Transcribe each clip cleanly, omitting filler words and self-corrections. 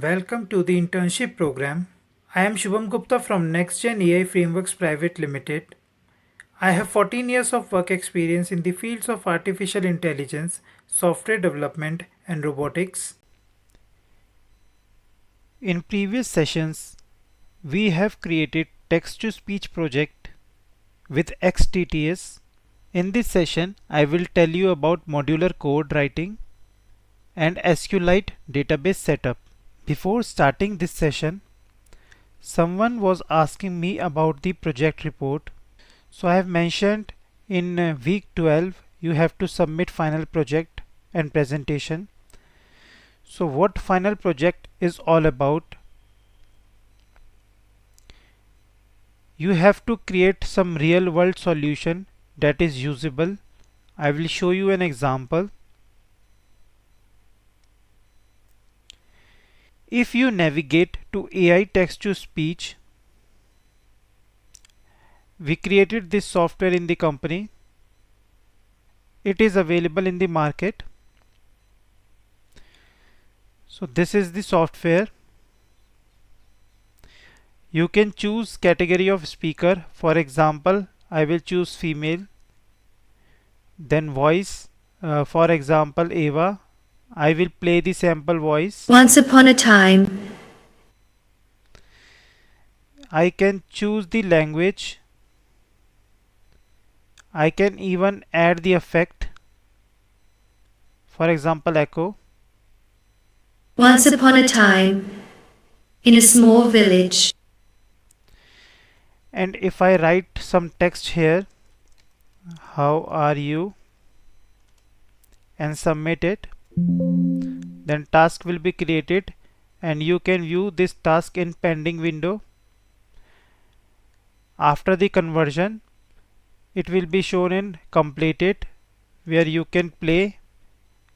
Welcome to the internship program. I am Shubham Gupta from NextGen AI Frameworks Private Limited. I have 14 years of work experience in the fields of artificial intelligence, software development, and robotics. In previous sessions, we have created text-to-speech project with XTTS. In this session, I will tell you about modular code writing and SQLite database setup. Before starting this session, someone was asking me about the project report. So I have mentioned in week 12 you have to submit final project and presentation. So what final project is all about? You have to create some real world solution that is usable. I will show you an example. If you navigate to AI text to speech, we created this software in the company. It is available in the market. So this is the software. You can choose category of speaker. For example, I will choose female. Then voice. For example, Eva. I will play the sample voice. Once upon a time. I can choose the language. I can even add the effect. For example, echo. Once upon a time. In a small village. And if I write some text here, how are you? And submit it, then task will be created and you can view this task in pending window. After the conversion, it will be shown in completed, where you can play,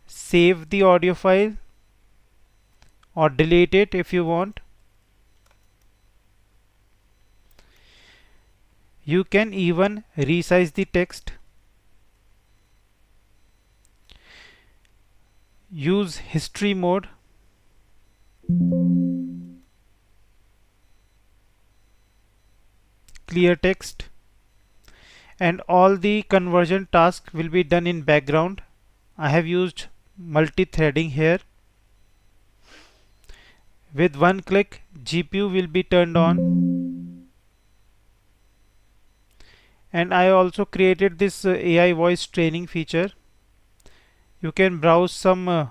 save the audio file or delete it if you want. You can even resize the text. Use history mode. Clear text. And all the conversion tasks will be done in background. I have used multi-threading here. With one click, GPU will be turned on. And I also created this AI voice training feature. You can browse some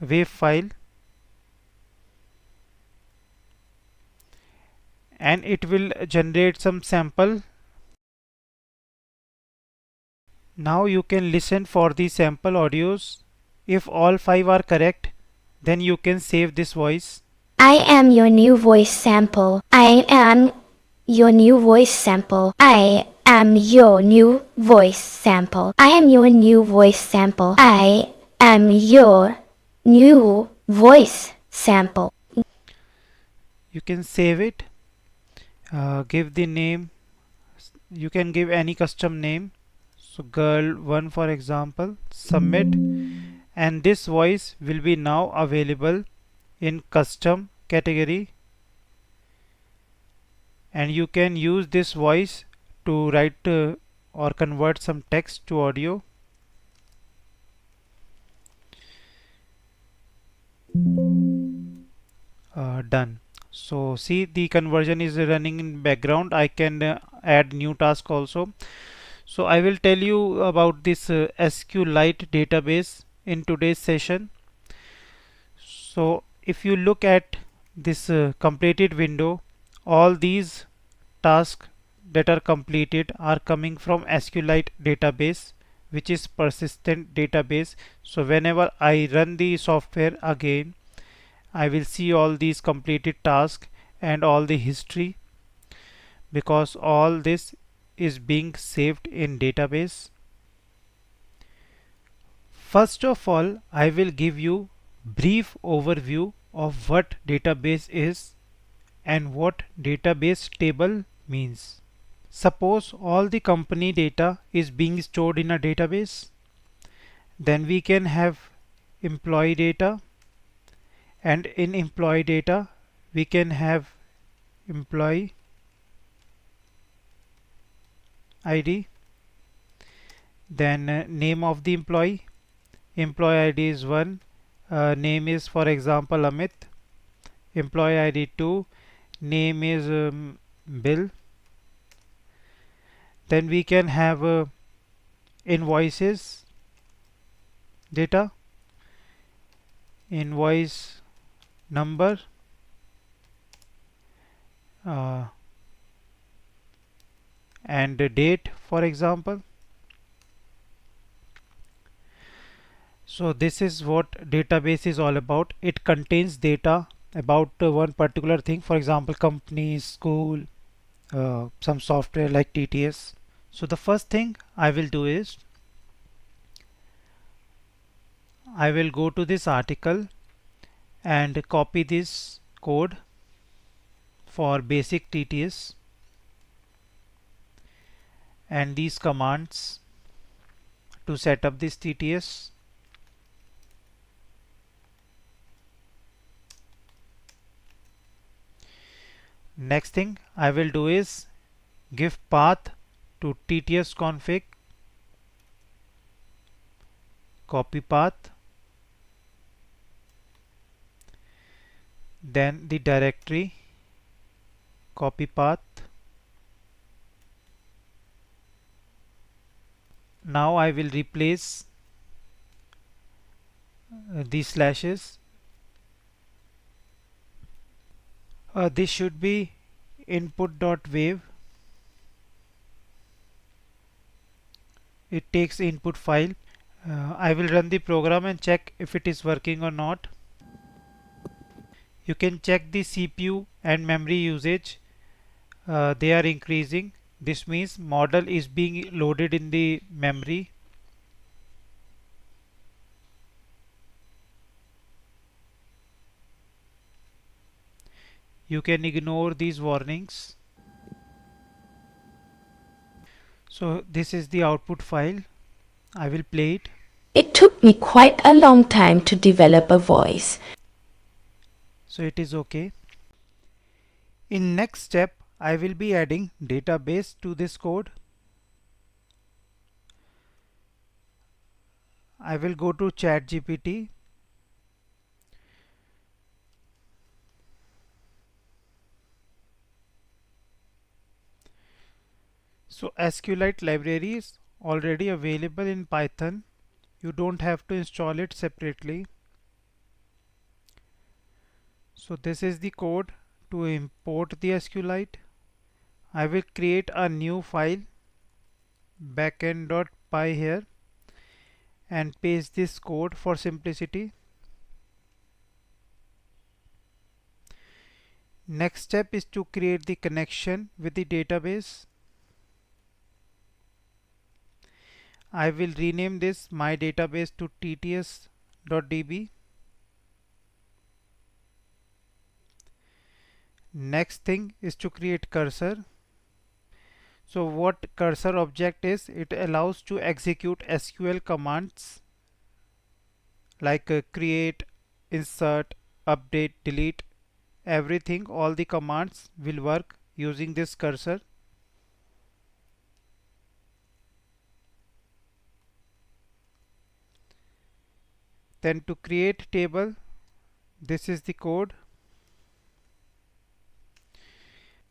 wave file and it will generate some sample. Now you can listen for the sample audios. If all 5 are correct, then you can save this voice. I am your new voice sample. I am your new voice sample. I am your new voice sample. I am your new voice sample. I am your new voice sample. You can save it. Give the name. You can give any custom name. So girl1 for example. Submit. And this voice will be now available in custom category. And you can use this voice to write or convert some text to audio. Done. So see, the conversion is running in background. I can add new task also. So I will tell you about this SQLite database in today's session. So if you look at this completed window, all these tasks that are completed are coming from SQLite database, which is persistent database. So whenever I run the software again, I will see all these completed tasks and all the history, because all this is being saved in database. First of all, I will give you brief overview of what database is and what database table means. Suppose all the company data is being stored in a database, then we can have employee data And in employee data we can have employee ID, then name of the employee. Employee ID is 1, name is for example Amit. Employee ID 2, name is Bill. Then we can have invoices data, invoice number, uh, and date for example. So this is what database is all about. It contains data about one particular thing, for example company, school, some software like TTS. So the first thing I will do is I will go to this article and copy this code for basic TTS and these commands to set up this TTS. Next thing I will do is give path to TTS config, copy path, then the directory, copy path. Now I will replace these slashes. This should be input.wave. It takes input file. I will run the program and check if it is working or not. You can check the CPU and memory usage. They are increasing. This means model is being loaded in the memory. You can ignore these warnings. So this is the output file. I will play it. It took me quite a long time to develop a voice. So it is okay. In next step, I will be adding database to this code. I will go to ChatGPT. So SQLite library is already available in Python. You don't have to install it separately. So this is the code to import the SQLite. I will create a new file backend.py here and paste this code for simplicity. Next step is to create the connection with the database. I will rename this my database to tts.db. Next thing is to create cursor. So what cursor object is, it allows to execute SQL commands like create, insert, update, delete, everything, all the commands will work using this cursor. Then to create table, this is the code.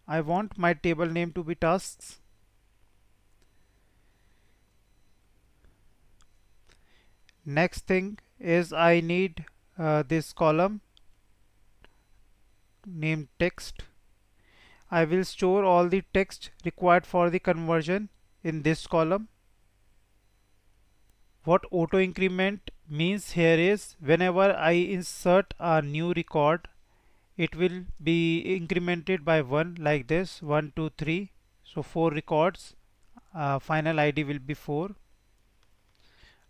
I want my table name to be tasks. Next thing is I need this column named text. I will store all the text required for the conversion in this column. What auto increment means here is whenever I insert a new record, it will be incremented by 1 like this, 1, 2, 3. So 4 records, final ID will be 4.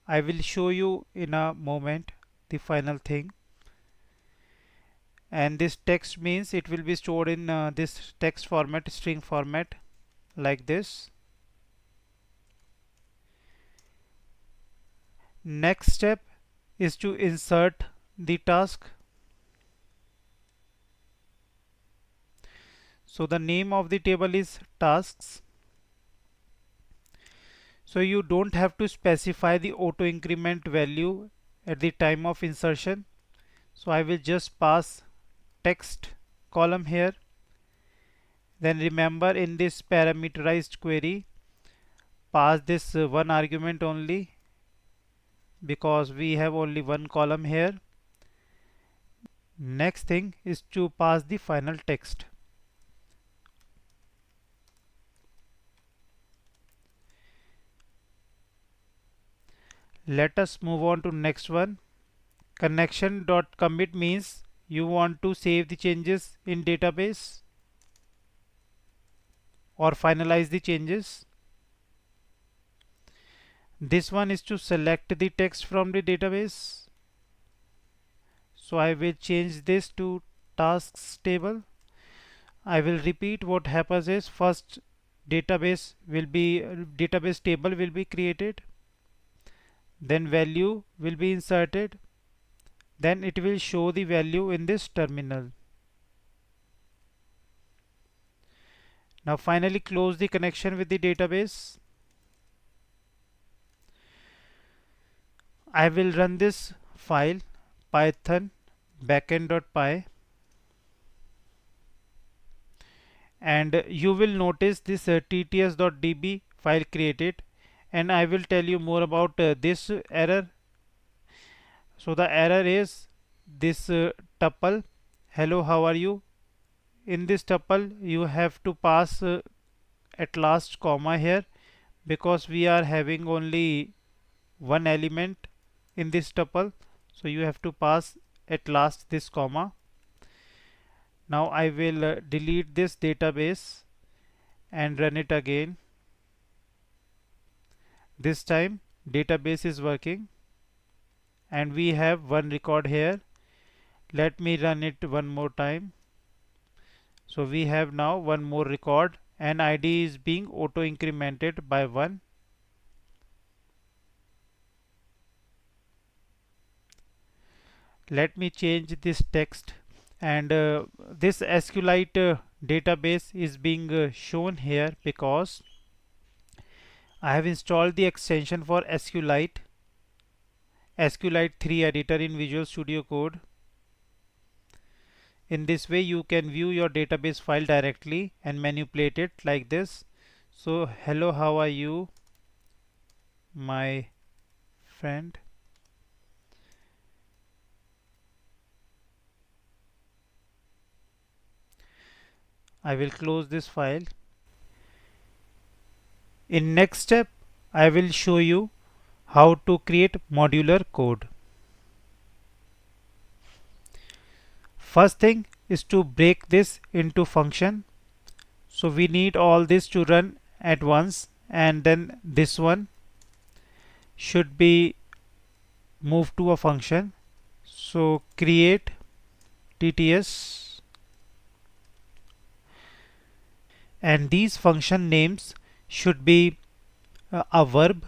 I will show you in a moment the final thing. And this text means it will be stored in this text format, string format like this. Next step is to insert the task. So the name of the table is tasks. So you don't have to specify the auto increment value at the time of insertion. So I will just pass text column here. Then remember, in this parameterized query, pass this one argument only, because we have only one column here. Next thing is to pass the final text. Let us move on to next one. Connection.commit means you want to save the changes in database or finalize the changes. This one is to select the text from the database. So I will change this to tasks table. I will repeat. What happens is, first database table will be created, then value will be inserted, then it will show the value in this terminal. Now finally close the connection with the database. I will run this file python backend.py, and you will notice this tts.db file created, and I will tell you more about this error. So the error is this tuple hello how are you. In this tuple you have to pass at last comma here, because we are having only one element in this tuple, so you have to pass at last this comma. Now I will delete this database and run it again. This time database is working and we have one record here. Let me run it one more time. So we have now one more record and ID is being auto incremented by 1. Let me change this text, and this SQLite database is being shown here because I have installed the extension for SQLite 3 editor in Visual Studio Code. In this way you can view your database file directly and manipulate it like this. So hello how are you my friend. I will close this file. In next step I will show you how to create modular code. First thing is to break this into function. So we need all this to run at once, and then this one should be moved to a function. So create TTS, and these function names should be a verb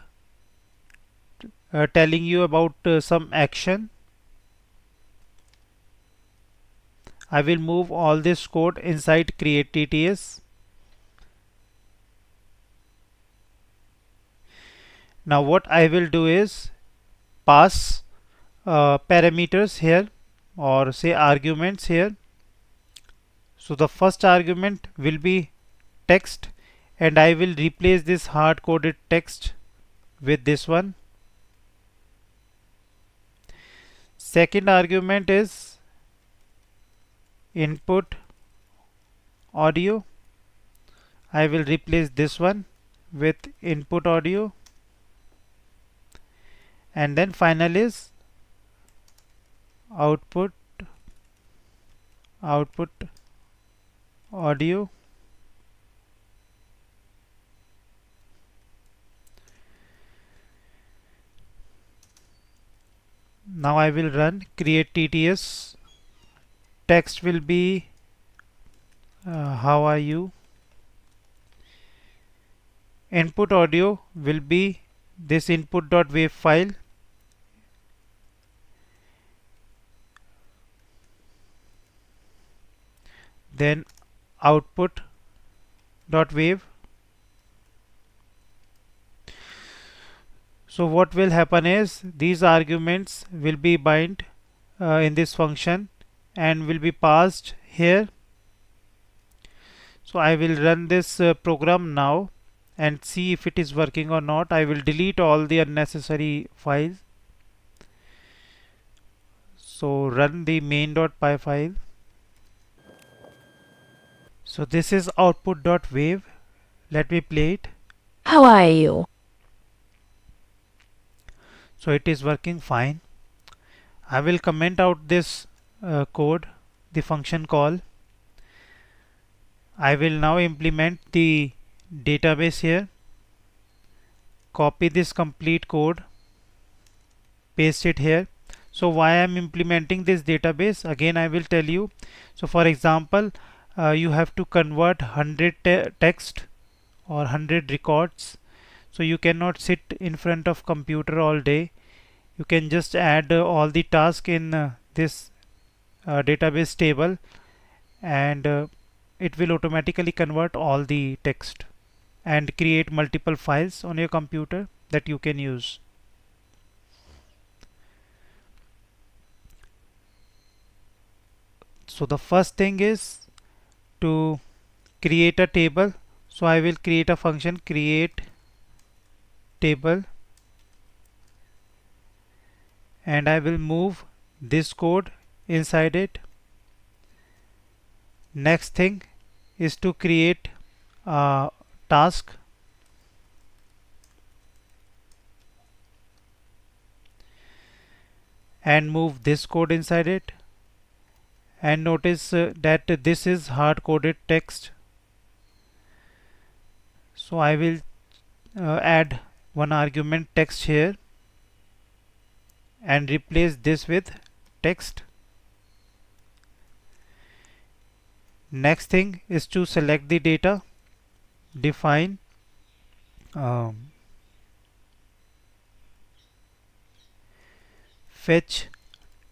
telling you about some action. I will move all this code inside create TTS. Now what I will do is pass parameters here, or say arguments here. So the first argument will be text, and I will replace this hard coded text with this one. Second argument is input audio. I will replace this one with input audio, and then final is output audio. Now I will run create TTS. Text will be how are you. Input audio will be this input.wave file. Then output dot wave. So what will happen is these arguments will be bind in this function and will be passed here. So I will run this program now and see if it is working or not. I will delete all the unnecessary files. So run the main.py file. So this is output.wave. Let me play it. How are you? So it is working fine. I will comment out this code, the function call. I will now implement the database here. Copy this complete code, paste it here. So why I am implementing this database, again I will tell you. So for example, you have to convert 100 text or 100 records. So you cannot sit in front of computer all day. You can just add all the tasks in this database table, and it will automatically convert all the text and create multiple files on your computer that you can use. So the first thing is to create a table. So I will create a function create table, and I will move this code inside it. Next thing is to create a task, and move this code inside it, and notice that this is hard coded text. So I will add one argument text here and replace this with text. Next thing is to select the data, define fetch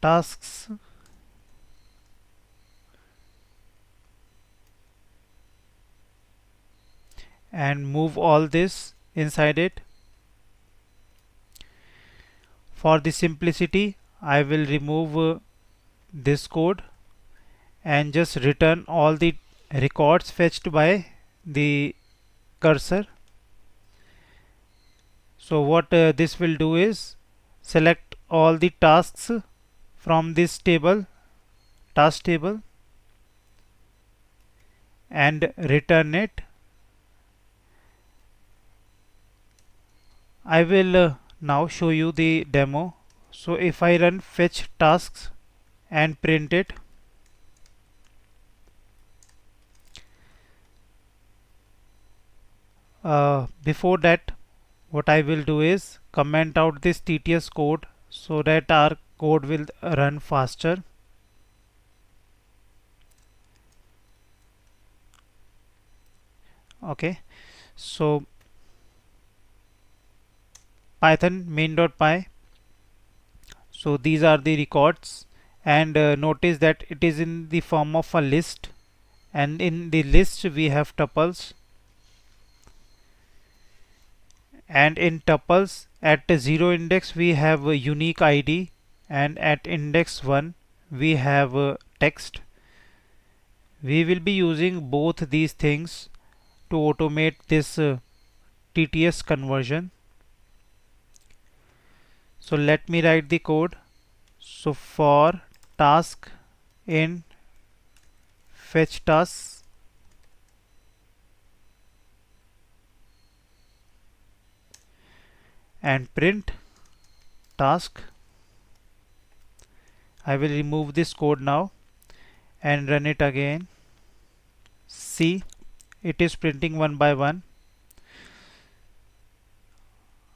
tasks, and move all this inside it. For the simplicity, I will remove this code and just return all the records fetched by the cursor. So what this will do is select all the tasks from this table, task table, and return it. I will now show you the demo. So if I run fetch tasks and print it, before that what I will do is comment out this TTS code so that our code will run faster. Okay, so Python main.py. So these are the records, and notice that it is in the form of a list, and in the list we have tuples, and in tuples at 0 index we have a unique ID, and at index 1 we have text. We will be using both these things to automate this TTS conversion. So let me write the code. So for task in fetch tasks, and print task. I will remove this code now and run it again. See, it is printing one by one.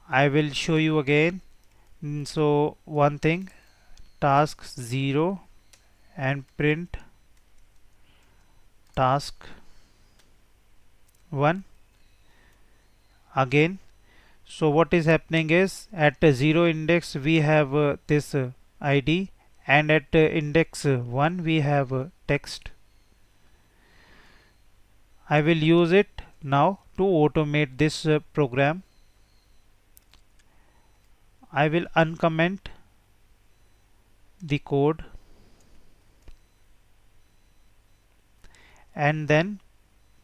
I will show you again. So one thing, task 0 and print task 1 again. So what is happening is at 0 index we have this ID, and at index 1 we have text. I will use it now to automate this program. I will uncomment the code and then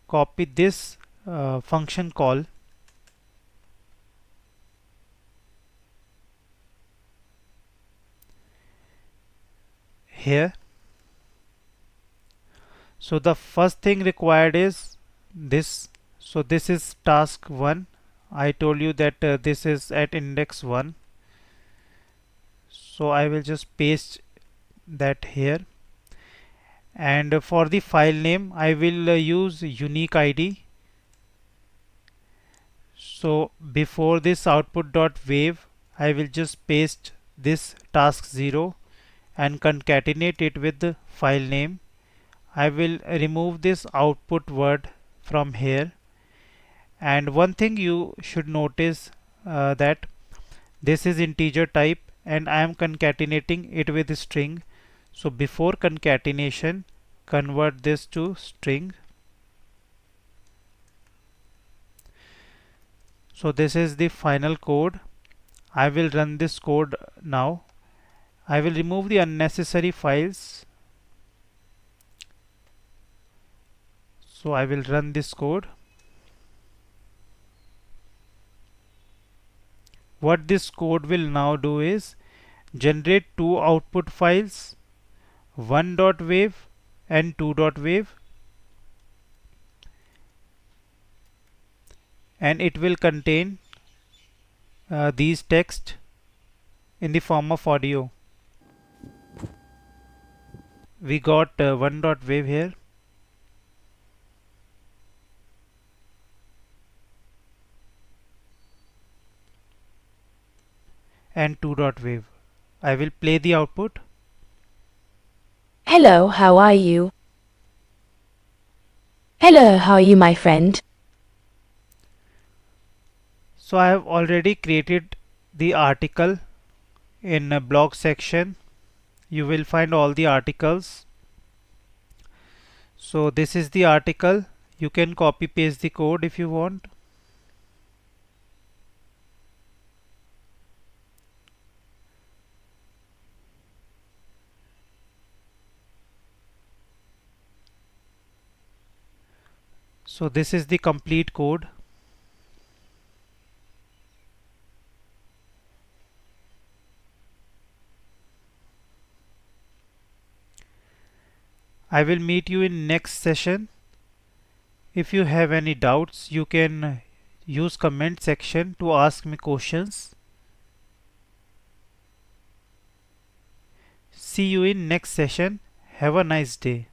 copy this function call here. So the first thing required is this. So this is task 1. I told you that this is at index 1. So I will just paste that here. And for the file name I will use unique ID. So before this output.wave I will just paste this task 0 and concatenate it with the file name. I will remove this output word from here. And one thing you should notice that this is integer type and I am concatenating it with string. So before concatenation, convert this to string. So this is the final code. I will run this code now. I will remove the unnecessary files. So I will run this code. What this code will now do is generate two output files, one.wave and two.wave, and it will contain these text in the form of audio. We got one.wave here. And two.wave. I will play the output. Hello, how are you? Hello, how are you, my friend? So I have already created the article in a blog section. You will find all the articles. So this is the article. You can copy paste the code if you want. So this is the complete code. I will meet you in next session. If you have any doubts, you can use comment section to ask me questions. See you in next session. Have a nice day.